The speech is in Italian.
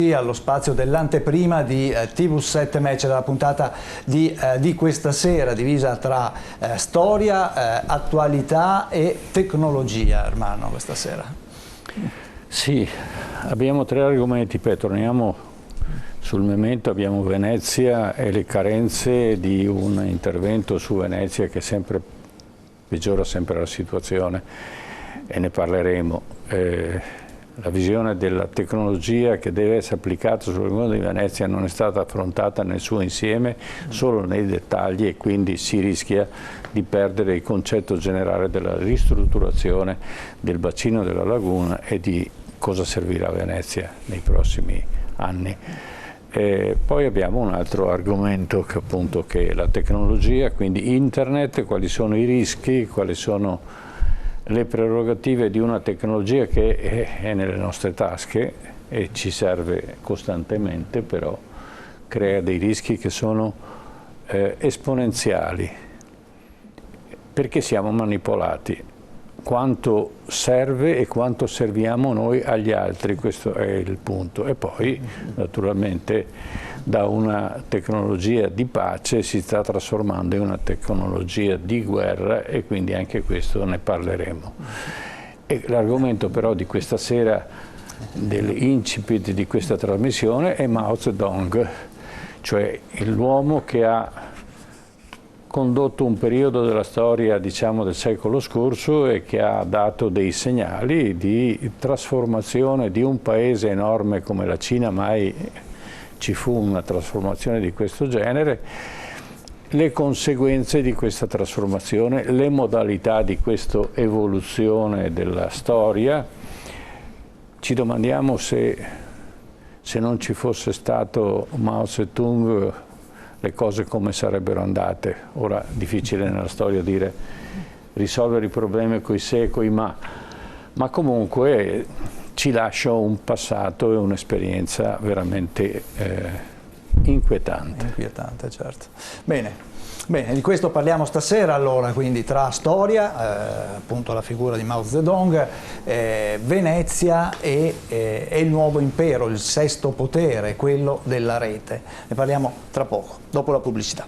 Allo spazio dell'anteprima di TV7 Match, della puntata di questa sera, divisa tra storia, attualità e tecnologia. Ermanno, questa sera. Sì, abbiamo tre argomenti, torniamo sul memento, abbiamo Venezia e le carenze di un intervento su Venezia che sempre peggiora sempre la situazione, e ne parleremo. La visione della tecnologia che deve essere applicata sul lagono di Venezia non è stata affrontata nel suo insieme, solo nei dettagli, e quindi si rischia di perdere il concetto generale della ristrutturazione del bacino della laguna e di cosa servirà a Venezia nei prossimi anni. Poi abbiamo un altro argomento che appunto è la tecnologia, quindi internet, quali sono i rischi, quali sono le prerogative di una tecnologia che è nelle nostre tasche e ci serve costantemente, però crea dei rischi che sono esponenziali, perché siamo manipolati. Quanto serve e quanto serviamo noi agli altri, questo è il punto. E poi naturalmente da una tecnologia di pace si sta trasformando in una tecnologia di guerra, e quindi anche questo ne parleremo. E l'argomento però di questa sera, dell'incipit di questa trasmissione, è Mao Zedong, cioè l'uomo che ha condotto un periodo della storia, diciamo, del secolo scorso, e che ha dato dei segnali di trasformazione di un paese enorme come la Cina. Mai ci fu una trasformazione di questo genere, le conseguenze di questa trasformazione, le modalità di questa evoluzione della storia. Ci domandiamo se non ci fosse stato Mao Zedong le cose come sarebbero andate. Ora, difficile nella storia dire risolvere i problemi coi se e coi ma comunque ci lascia un passato e un'esperienza veramente inquietante. Inquietante, certo. Bene. Bene, di questo parliamo stasera allora, quindi tra storia, appunto la figura di Mao Zedong, Venezia e il nuovo impero, il sesto potere, quello della rete. Ne parliamo tra poco, dopo la pubblicità.